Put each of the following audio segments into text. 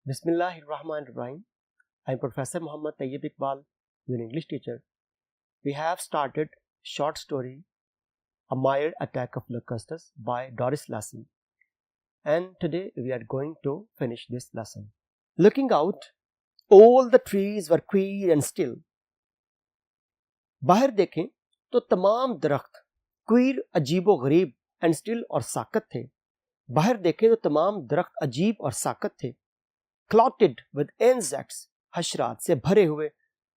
Bismillahirrahmanirrahim. I'm Professor Muhammad Tayyib Iqbal, your English teacher. We have started short story A Mild Attack of Locusts by Doris Lessing. And today we are going to finish this lesson. Looking out, all the trees were queer and still. बाहर देखें तो तमाम दरख्त queer अजीबो गरीब and still और साकत थे. बाहर देखें तो तमाम दरख्त अजीब और साकत थे. Clotted with insects, हशरात से भरे हुए.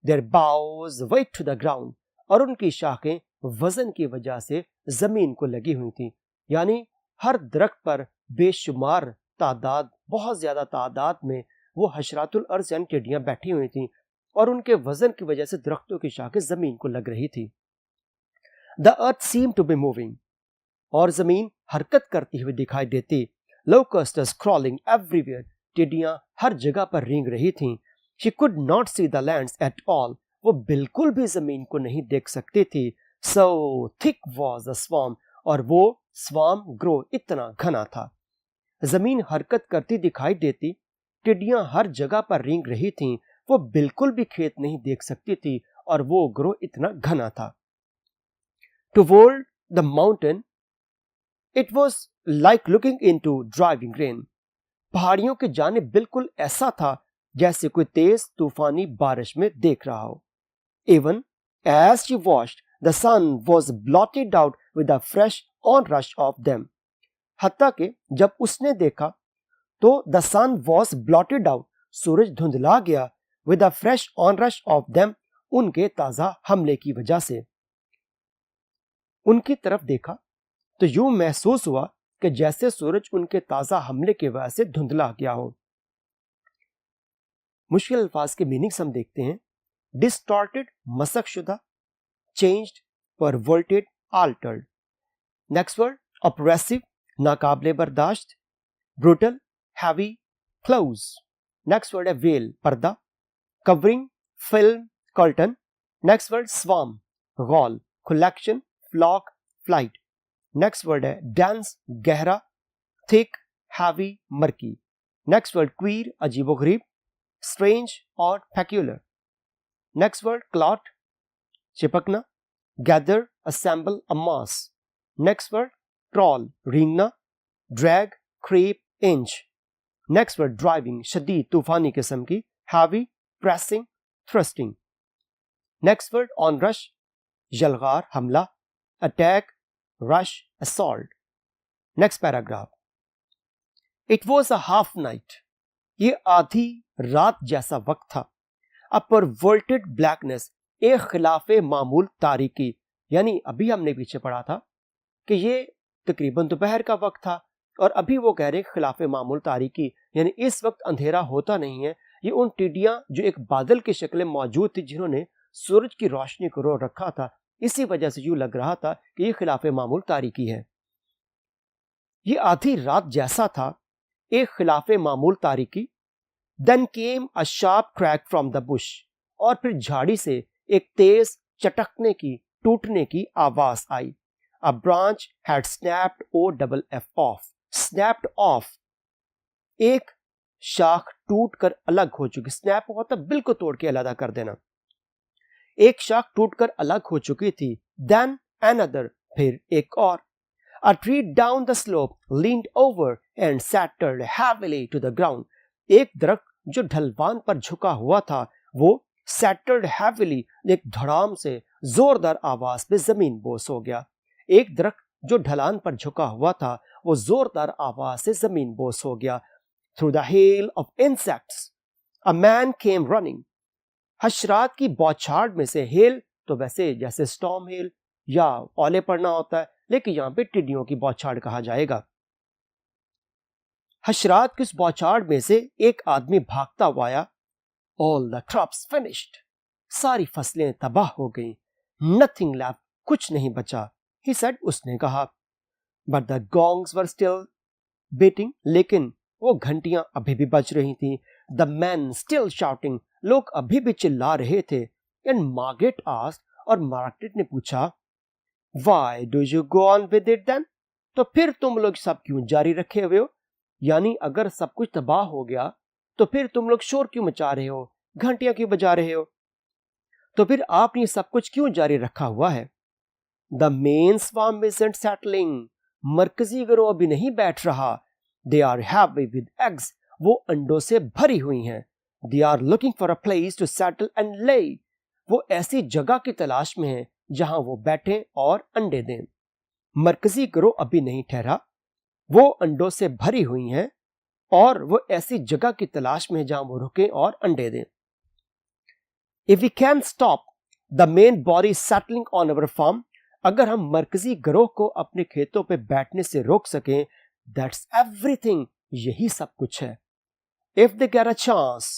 Their boughs weight to the ground, और उनकी शाखें वजन की वजह से जमीन को लगी हुई थी. यानी हर दरख्त पर बेशुमार तादाद, बहुत ज्यादा तादाद में वो हशरातुल अर्ज यानी टिड्डियां बैठी हुई थी और उनके वजन की वजह से दरख्तों की शाखें जमीन को लग रही थी. The earth seemed to be moving, और जमीन हरकत करती हुई दिखाई देती. Locusts crawling everywhere, टिड्डियां हर जगह पर रेंग रही थीं. She could not see the lands at all, वो बिल्कुल भी जमीन को नहीं देख सकती थी. So thick was the swarm, और वो स्वाम ग्रो इतना घना था. जमीन हरकत करती दिखाई देती, टिड्डियां हर जगह पर रेंग रही थीं. वो बिल्कुल भी खेत नहीं देख सकती थी और वो ग्रो इतना घना था. Toward the mountain, it was like looking into driving rain. पहाड़ियों की जानिब बिल्कुल ऐसा था जैसे कोई तेज तूफानी बारिश में देख रहा हो. Even as she watched, the sun was blotted out with a fresh onrush of them. हत्ता कि जब उसने देखा तो the sun was blotted out, सूरज धुंधला गया, with a fresh onrush of them, उनके ताजा हमले की वजह से. उनकी तरफ देखा तो यूं महसूस हुआ कि जैसे सूरज उनके ताजा हमले की वजह से धुंधला गया हो. मुश्किल अल्फाज के मीनिंग्स हम देखते हैं. डिस्टॉर्टेड मसक शुदा, changed, perverted, altered. Next word oppressive नाकाबिले बर्दाश्त, brutal, heavy, close. Next word है वेल पर्दा, covering, film, curtain. Next word swarm गौल, collection, flock, flight. Next word है डेंस गहरा, thick, heavy, murky. Next word queer अजीबोगरीब, स्ट्रेंज और peculiar. Next word clot चिपकना, gather assemble, amass. Next word crawl रेंगना, drag, creep, inch. Next word driving शदीद तूफानी किस्म की, heavy, pressing, thrusting. Next word on rush जलगार हमला, attack, rush, assault. Next paragraph. It was a half night. ये आधी रात जैसा वक्त था. A perverted blackness, एक खिलाफे मामूल तारीकी. यानी अभी हमने पीछे पढ़ा था कि ये तकरीबन दोपहर का वक्त था और अभी वो कह रहे खिलाफे मामूल तारीकी, यानी इस वक्त अंधेरा होता नहीं है. ये उन टिड्डियां जो एक बादल की शक्ल में मौजूद थी जिन्होंने सूरज की रोशनी को रोक रखा था, इसी वजह से यूं लग रहा था कि ये खिलाफे मामूल तारीकी है. ये आधी रात जैसा था, एक खिलाफे मामूल तारीकी. Then came a sharp crack from the bush, और फिर झाड़ी से एक तेज चटकने की, टूटने की आवाज आई. A branch had snapped OFF off. Snapped off, एक शाख टूट कर अलग हो चुकी. स्नैप होता बिल्कुल तोड़ के अलग कर देना. एक शाख टूटकर अलग हो चुकी थी. Then another, फिर एक और. A tree down the slope leaned over and shattered heavily to the ground. एक दरख्त जो ढलवान पर झुका हुआ था वो shattered heavily, एक धड़ाम से जोरदार आवाज पे जमीन बोस हो गया. एक दरख्त जो ढलान पर झुका हुआ था वो जोरदार आवाज से जमीन बोस हो गया. Through the hail of insects, a man came running. हशरात की बौछार में से, हेल तो वैसे जैसे स्टॉर्म हेल या ओले पड़ना होता है, लेकिन यहां पे टिड्डियों की बौछार कहा जाएगा. हशरात की उस बौछार में से एक आदमी भागता हुआ आया. All the crops finished, सारी फसलें तबाह हो गईं. Nothing left, कुछ नहीं बचा. He said, उसने कहा. But the gongs were still beating, लेकिन वो घंटियां अभी भी बज रही थीं. The men still shouting, लोग अभी भी चिल्ला रहे थे. एंड मार्गरेट आस्क्ड, और मार्गरेट ने पूछा, Why do you go on with it then? तो फिर तुम लोग सब क्यों जारी रखे हुए हो? यानी अगर सब कुछ तबाह हो गया तो फिर तुम लोग शोर क्यों मचा रहे हो, घंटियां क्यों बजा रहे हो, तो फिर आपने सब कुछ क्यों जारी रखा हुआ है? The main swarm isn't settling. मरकजी गिरोह अभी नहीं बैठ रहा. They are happy with eggs. वो अंडों से भरी हुई हैं. They are looking for a place to settle and lay. वो ऐसी जगह की तलाश में हैं जहां वो बैठें और अंडे दें. मरकजी गिरोह अभी नहीं ठहरा. वो अंडों से भरी हुई हैं और वो ऐसी जगह की तलाश में है जहां वो रुकें और अंडे दें. If we can stop the main body settling on our farm, अगर हम मरकजी गिरोह को अपने खेतों पे बैठने से रोक सकें, that's everything, यही सब कुछ है. If they get a chance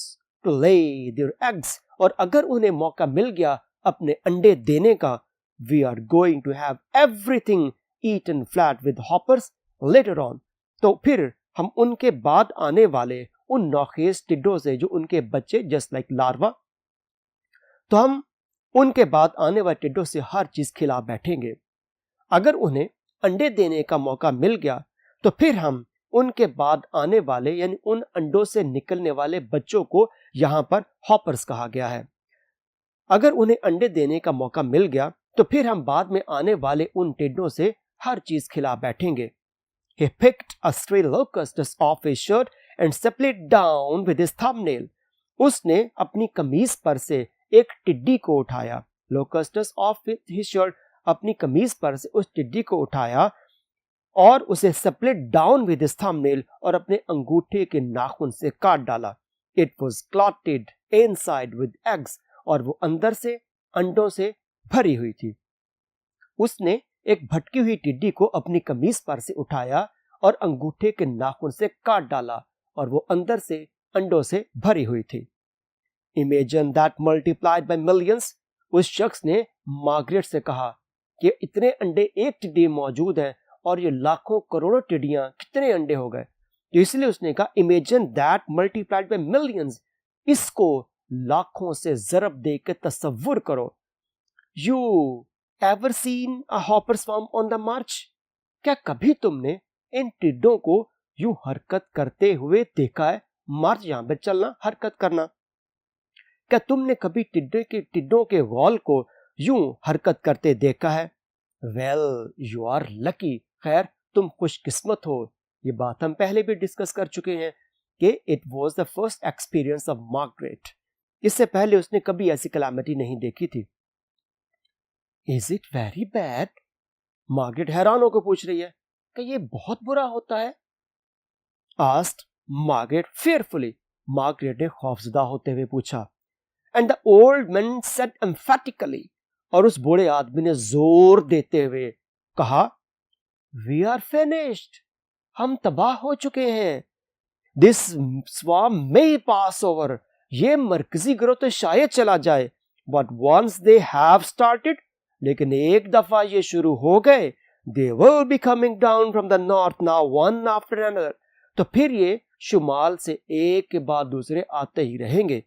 to lay their eggs, और अगर उन्हें मौका मिल गया अपने अंडे देने का, we are going to have everything eaten flat with hoppers later on. तो फिर हम उनके बाद आने वाले उन नौखेज टिड्डों से जो उनके बच्चे जस्ट लाइक लार्वा, तो हम उनके बाद आने वाले टिड्डों से हर चीज खिला बैठेंगे. अगर उन्हें अंडे देने का मौका मिल गया तो फिर हम उनके बाद आने वाले यानी उन अंडों से निकलने वाले बच्चों को यहां पर हॉपर्स कहा गया है. अगर उन्हें अंडे देने का मौका मिल गया तो फिर हम बाद में आने वाले उन टिड्डों से हर चीज खिला बैठेंगे. He picked a stray locust off his shirt and split down with his thumbnail. उसने अपनी कमीज पर से एक टिड्डी को उठाया. लोकस्टस ऑफ विथ हिज शर्ट, अपनी कमीज पर से उस टिड्डी को उठाया और उसे split down with his thumbnail, और अपने अंगूठे के नाखून से काट डाला. It was clotted inside with eggs, और वो अंदर से अंडों से भरी हुई थी. उसने एक भटकी हुई टिड्डी को अपनी कमीज पर से उठाया और अंगूठे के नाखून से काट डाला, और वो अंदर से अंडों से भरी हुई थी. Imagine that multiplied by millions. उस शख्स ने मार्गरेट से कहा कि इतने अंडे एक टिड्डी मौजूद हैं और ये लाखों करोड़ों टिड्डियां, कितने अंडे हो गए. तो इसलिए उसने कहा Imagine that multiplied by millions. इसको लाखों से ज़रब दे के तसव्वुर करो. You ever seen a hopper swarm on the march? क्या कभी तुमने इन टिड्डों को यूं हरकत करते हुए देखा है? मार्च यहां पे चलना, हरकत करना. क्या तुमने कभी टिड्डों के गौल को यूं हरकत करते देखा है? Well you are lucky. खैर तुम खुशकिस्मत हो. ये बात हम पहले भी डिस्कस कर चुके हैं कि it was the first experience of Margaret. इससे पहले उसने कभी ऐसी कलामिटी नहीं देखी थी. Is it very bad? Margaret हैरान होकर पूछ रही है कि ये बहुत बुरा होता है. Asked Margaret fearfully. मार्गरेट ने खौफजदा होते हुए पूछा. And the old man said emphatically, और उस बूढ़े आदमी ने जोर देते हुए कहा, We are finished. हम तबाह हो चुके हैं. This swarm may pass over. ये मरकजी गिरोह तो शायद चला जाए. But once they have started, लेकिन एक दफा ये शुरू हो गए, they will be coming down from the north now one after another. तो फिर ये शुमाल से एक के बाद दूसरे आते ही रहेंगे.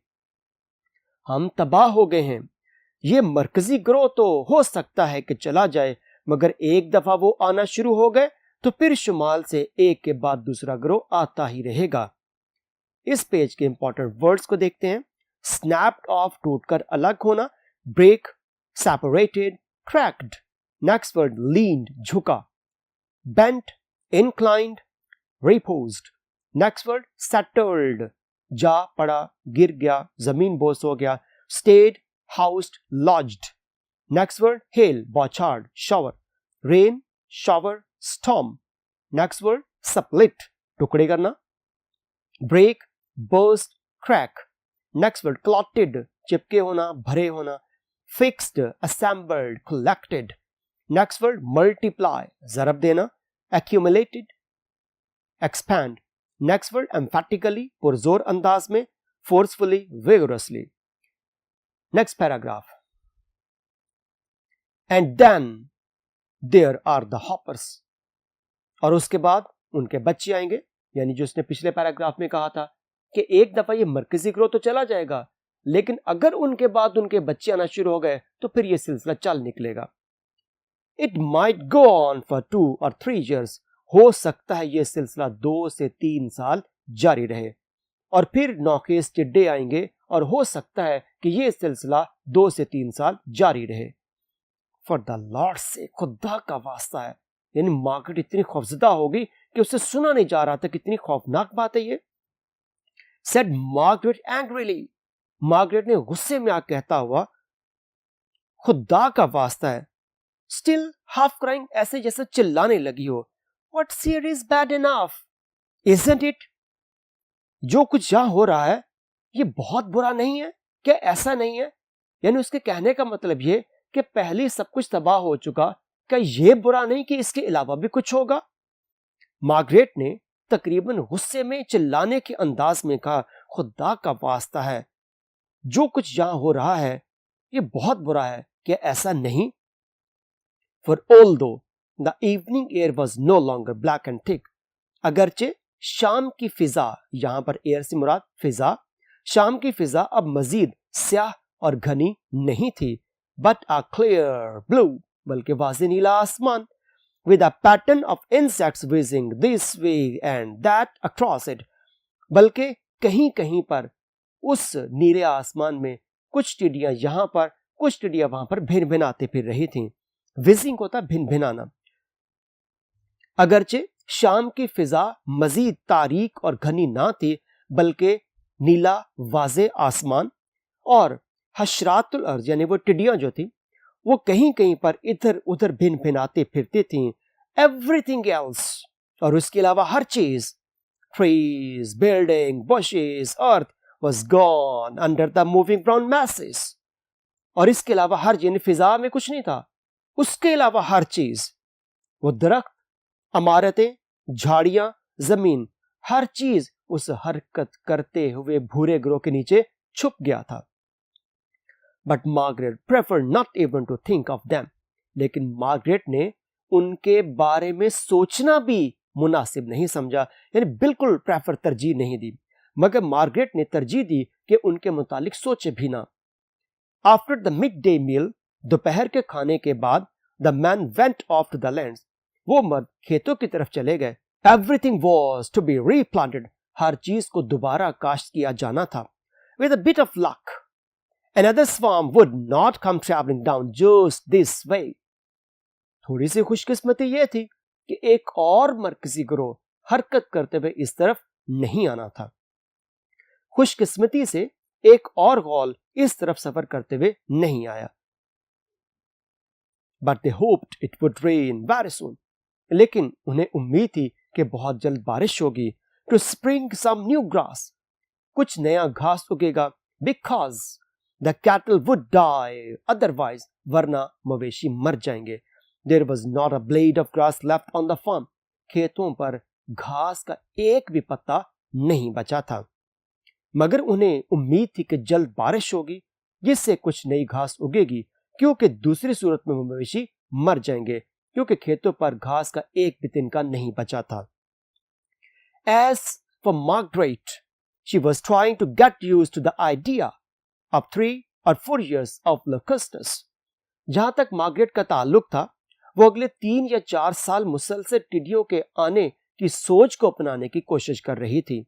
हम तबाह हो गए हैं. ये मरकजी गिरोह तो हो सकता है कि चला जाए, मगर एक दफा वो आना शुरू हो गए तो फिर शुमाल से एक के बाद दूसरा गिरोह आता ही रहेगा. इस पेज के इंपॉर्टेंट वर्ड्स को देखते हैं. स्नैप्ड ऑफ, टूटकर अलग होना. Break, separated, cracked. Next word leaned, झुका. Bent, inclined, reposed. Next word settled, जा पड़ा, गिर गया, जमीन बोस हो गया. Stayed, housed, lodged. Next word hail, बौछार, shower. Rain, shower, storm. Next word split, टुकड़े करना. Break, burst, crack. Next word clotted, चिपके होना, भरे होना. Fixed, assembled, collected. Next word multiply, ज़रब देना. Accumulated, expand. Next word emphatically, पुरजोर अंदाज में. Forcefully, vigorously. Next paragraph. And then there are the hoppers. और उसके बाद उनके बच्चे आएंगे, यानी जो उसने पिछले पैराग्राफ में कहा था कि एक दफा ये मरकजी गिरोह तो चला जाएगा, लेकिन अगर उनके बाद उनके बच्चे आना शुरू हो गए तो फिर ये सिलसिला चल निकलेगा. It might go on for 2 or 3 years. हो सकता है यह सिलसिला 2 से 3 साल जारी रहे. और फिर नौखेज टिड्डे आएंगे और हो सकता है कि ये सिलसिला 2 से 3 साल जारी रहे। फॉर द लॉर्ड से, खुदा का वास्ता है। यानी मार्गरेट इतनी खौफजदा होगी कि उसे सुना नहीं जा रहा था। कितनी खौफनाक बात है ये। सेड मार्गरेट एंग्रीली, मार्गरेट ने गुस्से में आकर कहता हुआ, खुदा का वास्ता है। स्टिल हाफ क्राइंग, ऐसे जैसे चिल्लाने लगी हो। What here is bad enough, isn't it? जो कुछ यहां हो रहा है ये बहुत बुरा नहीं है क्या? ऐसा नहीं है? यानी उसके कहने का मतलब ये कि पहले सब कुछ तबाह हो चुका, क्या ये बुरा नहीं कि इसके अलावा भी कुछ होगा? मार्गरेट ने तकरीबन गुस्से में चिल्लाने के अंदाज में कहा, खुदा का वास्ता है, जो कुछ यहां हो रहा है ये बहुत बुरा है क्या? ऐसा नहीं? For although the evening air was no longer black and thick, अगरचे शाम की फिजा, यहां पर एयर से मुराद फिजा, शाम की फिजा अब मजीद स्याह और घनी नहीं थी, बट अ क्लियर ब्लू, बल्कि वाज़े नीला आसमान, with a pattern of insects whizzing this way and that across it, बल्कि कहीं कहीं पर उस नीले आसमान में कुछ टिड्डियां यहां पर, कुछ टिड्डियां वहां पर भिन भिनाते फिर रही थीं। विजिंग होता भिन भिनाना। अगरचे शाम की फिजा मजीद तारीक और घनी ना थी, बल्कि नीला वाजे आसमान, और हशरातुल अर्ज यानी वो टिड्डियां जो थी वो कहीं कहीं पर इधर उधर भिन भिनाते फिरती थीं। एवरीथिंग एल्स, और उसके अलावा हर चीज, trees, building, bushes, earth was gone under the moving brown masses, और इसके अलावा हर, यानी फिजा में कुछ नहीं था, उसके अलावा हर चीज, वो दरख्त, इमारतें, झाड़ियां, जमीन, हर चीज उस हरकत करते हुए भूरे ग्रोह के नीचे छुप गया था। But Margaret prefer not even to think of them, लेकिन मार्गरेट ने उनके बारे में सोचना भी मुनासिब नहीं समझा, यानी बिल्कुल प्रेफर, तरजीह नहीं दी, मगर मार्गरेट ने तरजीह दी कि उनके मुतालिक सोचे भी ना। After the midday meal, दोपहर के खाने के बाद, the man went off to the lands, वो मर्द खेतों की तरफ चले गए। Everything was to be replanted, हर चीज को दोबारा काश्त किया जाना था। With a bit of luck another swarm would not come traveling down just this way, थोड़ी सी खुशकिस्मती यह थी कि एक और मरकजी ग्रोह हरकत करते हुए इस तरफ नहीं आना था। खुशकिस्मती से एक और गौल इस तरफ सफर करते हुए नहीं आया। But they hoped it would rain very soon, लेकिन उन्हें उम्मीद थी कि बहुत जल्द बारिश होगी। To spring some new grass, कुछ नया घास उगेगा। Because the cattle would die otherwise, वरना मवेशी मर जाएंगे। There was not a blade of grass left on the farm, खेतों पर घास का एक भी पत्ता नहीं बचा था। मगर उन्हें उम्मीद थी कि जल्द बारिश होगी, जिससे कुछ नई घास उगेगी, क्योंकि दूसरी सूरत में मवेशी मर जाएंगे, क्योंकि खेतों पर घास का एक भी तिनका नहीं बचा था। As for Margaret, she was trying to get used to the idea of 3 or 4 years of locusts. जहां तक मार्गरेट का ताल्लुक था, वो अगले 3 या 4 साल मुसलसल टिड्डियों के आने की सोच को अपनाने की कोशिश कर रही थी।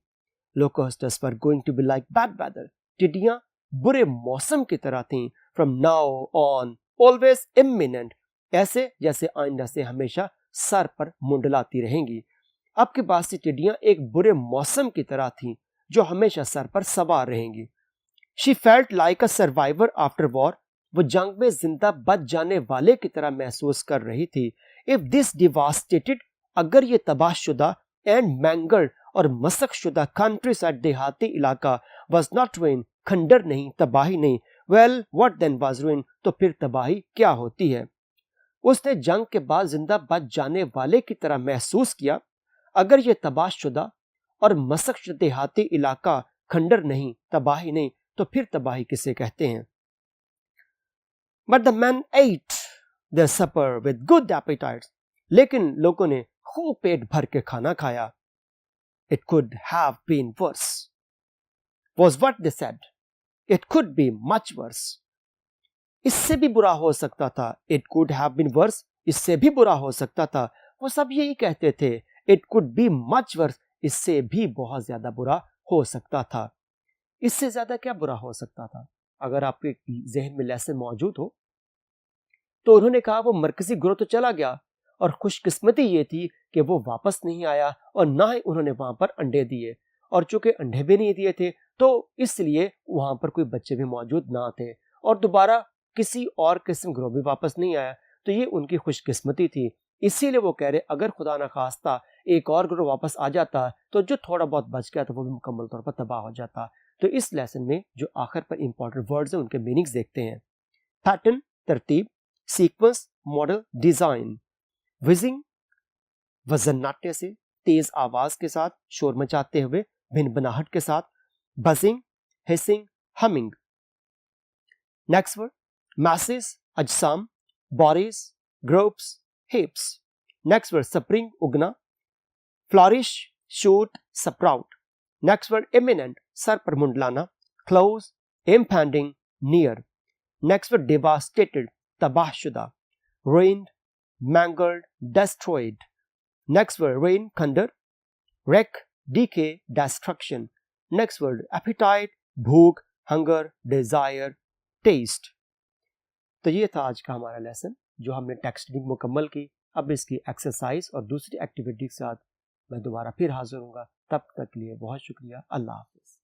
Locusts were going to be like bad weather. टिड्डियां बुरे मौसम की तरह थीं। From now on, always imminent. ऐसे जैसे आइंदा से हमेशा सर पर मुंडलाती रहेंगी। अब के बाद से टिड्डियां एक बुरे मौसम की तरह थीं, जो हमेशा सर पर सवार रहेंगी। She felt like a survivor after war. वो जंग में जिंदा बच जाने वाले की तरह महसूस कर रही थी। If this devastated, अगर ये तबाहशुदा and mangled और मसक शुदा कंट्री साइड देहाती इलाका was not ruin, खंडर नहीं, तबाही नहीं, well what then was ruin, तो फिर तबाही क्या होती है। उसने जंग के बाद जिंदा बच जाने वाले की तरह महसूस किया। अगर ये तबाहशुदा और मसक शुदा देहाती इलाका खंडर नहीं, तबाही नहीं, तो फिर तबाही किसे कहते हैं। But the men ate their supper with good appetites. लेकिन लोगों ने खूब पेट भर के खाना खाया। It could have been worse, was what they said. It could be much worse. इससे भी बुरा हो सकता था। It could have been worse, इससे भी बुरा हो सकता था। वो सब यही कहते थे। It could be much worse, इससे भी बहुत ज्यादा बुरा हो सकता था। इससे ज्यादा क्या बुरा हो सकता था? अगर आपके जहन में लेसन मौजूद हो तो उन्होंने कहा वो मरकजी ग्रोह तो चला गया और खुशकिस्मती ये थी कि वो वापस नहीं आया और ना ही उन्होंने वहां पर अंडे दिए, और चूंकि अंडे भी नहीं दिए थे तो इसलिए वहां पर कोई बच्चे भी मौजूद ना थे और दोबारा किसी और किस्म ग्रोह भी वापस नहीं आया। तो ये उनकी खुशकिस्मती थी। इसीलिए वो कह रहे अगर खुदा न खास्ता एक और ग्रोह वापस आ जाता तो जो थोड़ा बहुत बच गया तो वो भी मुकम्मल तौर पर तबाह हो जाता। तो इस लेसन में जो आखिर पर इंपॉर्टेंट वर्ड्स हैं उनके मीनिंग्स देखते हैं। पैटर्न तरतीब, सीक्वेंस मॉडल डिजाइन। विजिंग वजन नाट्य से, तेज आवाज के साथ, शोर मचाते हुए, भिन्न बनाहट के साथ। Buzzing, hissing, humming. Next word masses अजसाम, bodies, groups, heaps. Next word spring उगना, flourish shoot sprout. Next word imminent सर पर मुंडलाना, close impending near. Next word devastated तबाहशुदा, ruined, mangled, destroyed. Next word ruin खंडर, wreck, decay, destruction. Next word appetite, भूख, hunger, desire, taste. तो ये था आज का हमारा लेसन जो हमने टेक्स्ट रीडिंग मुकम्मल की। अब इसकी एक्सरसाइज और दूसरी एक्टिविटी के साथ मैं दोबारा फिर हाजिर होऊंगा। तब तक के लिए बहुत शुक्रिया। अल्लाह हाफिज।